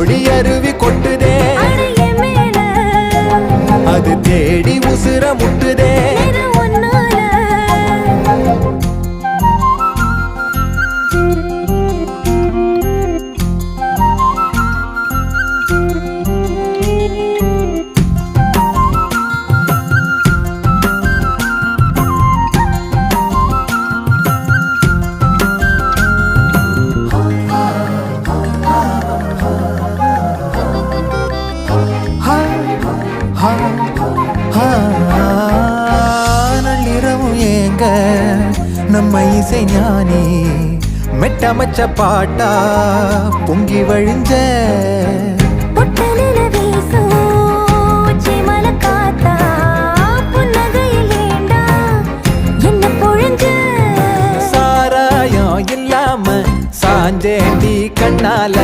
கோழி அருவி கொட்டுதே அது தேடி உசுர முட்டுதே நள்ளிரவும் ஏங்க நம்ம இசை ஞானி மெட்டமச்ச பாட்டா பொங்கி வழிஞ்ச சாராயம் இல்லாம சாஞ்சேண்டி கண்ணால